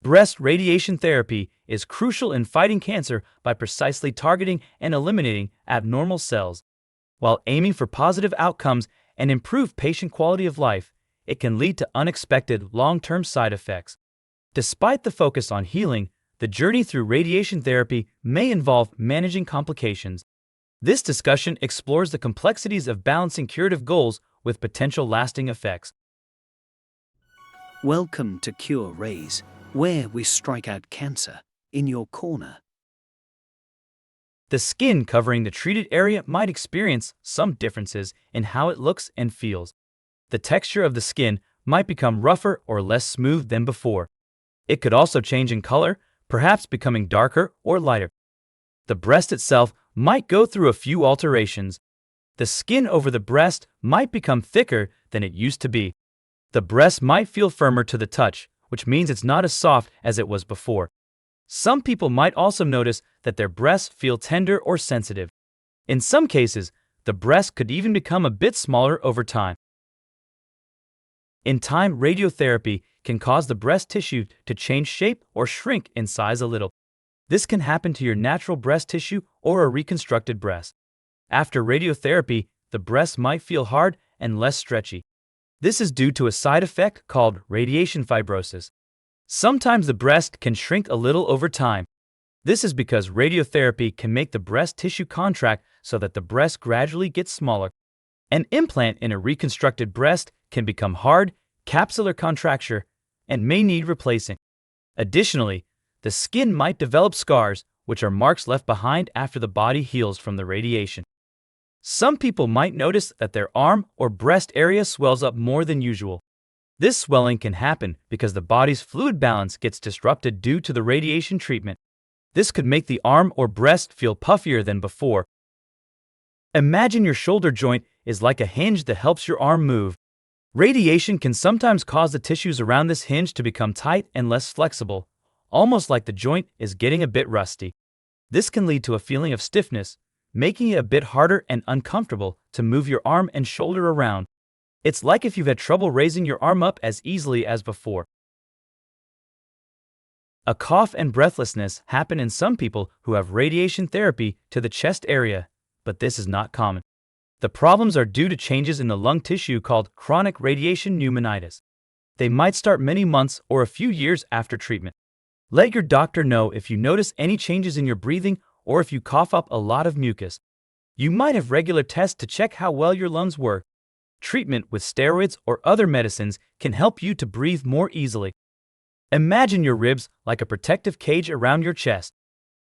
Breast radiation therapy is crucial in fighting cancer by precisely targeting and eliminating abnormal cells. While aiming for positive outcomes and improve patient quality of life, it can lead to unexpected long-term side effects. Despite the focus on healing, the journey through radiation therapy may involve managing complications. This discussion explores the complexities of balancing curative goals with potential lasting effects. Welcome to Cure Rays, where we strike out cancer in your corner. The skin covering the treated area might experience some differences in how it looks and feels. The texture of the skin might become rougher or less smooth than before. It could also change in color, perhaps becoming darker or lighter. The breast itself might go through a few alterations. The skin over the breast might become thicker than it used to be. The breast might feel firmer to the touch, which means it's not as soft as it was before. Some people might also notice that their breasts feel tender or sensitive. In some cases, the breast could even become a bit smaller over time. In time, radiotherapy can cause the breast tissue to change shape or shrink in size a little. This can happen to your natural breast tissue or a reconstructed breast. After radiotherapy, the breast might feel hard and less stretchy. This is due to a side effect called radiation fibrosis. Sometimes the breast can shrink a little over time. This is because radiotherapy can make the breast tissue contract so that the breast gradually gets smaller. An implant in a reconstructed breast can become hard, capsular contracture, and may need replacing. Additionally, the skin might develop scars, which are marks left behind after the body heals from the radiation. Some people might notice that their arm or breast area swells up more than usual. This swelling can happen because the body's fluid balance gets disrupted due to the radiation treatment. This could make the arm or breast feel puffier than before. Imagine your shoulder joint is like a hinge that helps your arm move. Radiation can sometimes cause the tissues around this hinge to become tight and less flexible, almost like the joint is getting a bit rusty. This can lead to a feeling of stiffness, making it a bit harder and uncomfortable to move your arm and shoulder around. It's like if you've had trouble raising your arm up as easily as before. A cough and breathlessness happen in some people who have radiation therapy to the chest area, but this is not common. The problems are due to changes in the lung tissue called chronic radiation pneumonitis. They might start many months or a few years after treatment. Let your doctor know if you notice any changes in your breathing or if you cough up a lot of mucus. You might have regular tests to check how well your lungs work. Treatment with steroids or other medicines can help you to breathe more easily. Imagine your ribs like a protective cage around your chest.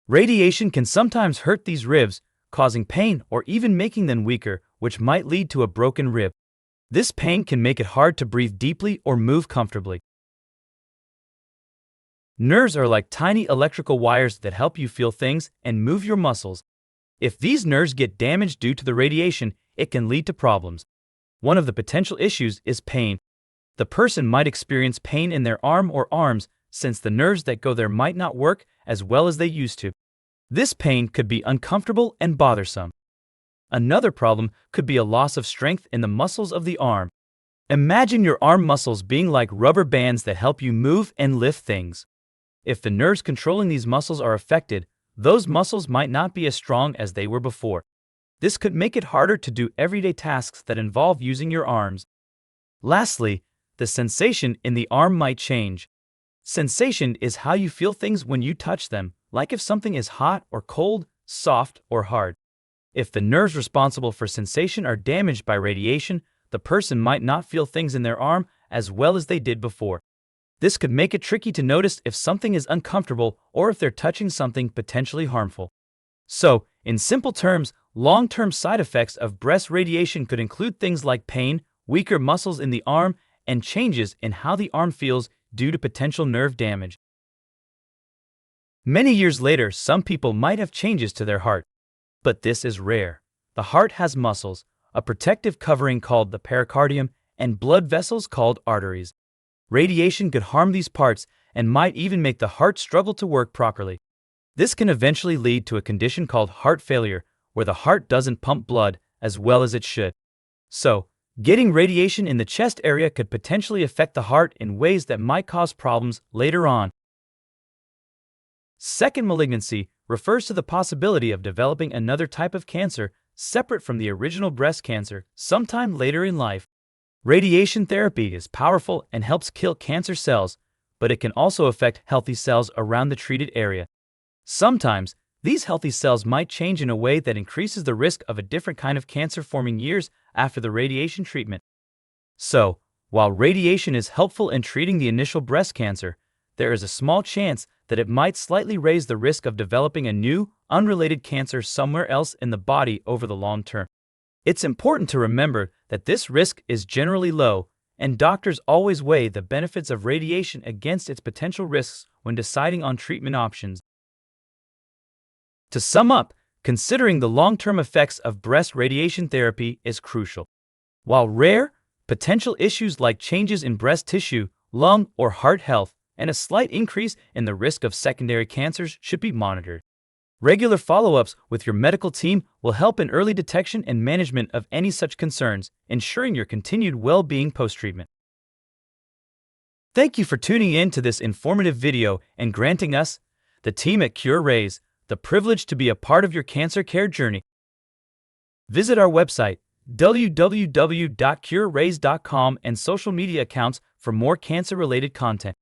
Radiation can sometimes hurt these ribs, causing pain or even making them weaker, which might lead to a broken rib. This pain can make it hard to breathe deeply or move comfortably. Nerves are like tiny electrical wires that help you feel things and move your muscles. If these nerves get damaged due to the radiation, it can lead to problems. One of the potential issues is pain. The person might experience pain in their arm or arms since the nerves that go there might not work as well as they used to. This pain could be uncomfortable and bothersome. Another problem could be a loss of strength in the muscles of the arm. Imagine your arm muscles being like rubber bands that help you move and lift things. If the nerves controlling these muscles are affected, those muscles might not be as strong as they were before. This could make it harder to do everyday tasks that involve using your arms. Lastly, the sensation in the arm might change. Sensation is how you feel things when you touch them, like if something is hot or cold, soft or hard. If the nerves responsible for sensation are damaged by radiation, the person might not feel things in their arm as well as they did before. This could make it tricky to notice if something is uncomfortable or if they're touching something potentially harmful. So, in simple terms, long-term side effects of breast radiation could include things like pain, weaker muscles in the arm, and changes in how the arm feels due to potential nerve damage. Many years later, some people might have changes to their heart, but this is rare. The heart has muscles, a protective covering called the pericardium, and blood vessels called arteries. Radiation could harm these parts and might even make the heart struggle to work properly. This can eventually lead to a condition called heart failure, where the heart doesn't pump blood as well as it should. So, getting radiation in the chest area could potentially affect the heart in ways that might cause problems later on. Second malignancy refers to the possibility of developing another type of cancer separate from the original breast cancer sometime later in life. Radiation therapy is powerful and helps kill cancer cells, but it can also affect healthy cells around the treated area. Sometimes, these healthy cells might change in a way that increases the risk of a different kind of cancer forming years after the radiation treatment. So, while radiation is helpful in treating the initial breast cancer, there is a small chance that it might slightly raise the risk of developing a new, unrelated cancer somewhere else in the body over the long term. It's important to remember that this risk is generally low, and doctors always weigh the benefits of radiation against its potential risks when deciding on treatment options. To sum up, considering the long-term effects of breast radiation therapy is crucial. While rare, potential issues like changes in breast tissue, lung, or heart health, and a slight increase in the risk of secondary cancers should be monitored. Regular follow-ups with your medical team will help in early detection and management of any such concerns, ensuring your continued well-being post-treatment. Thank you for tuning in to this informative video and granting us, the team at CureRays, the privilege to be a part of your cancer care journey. Visit our website, www.curerays.com, and social media accounts for more cancer-related content.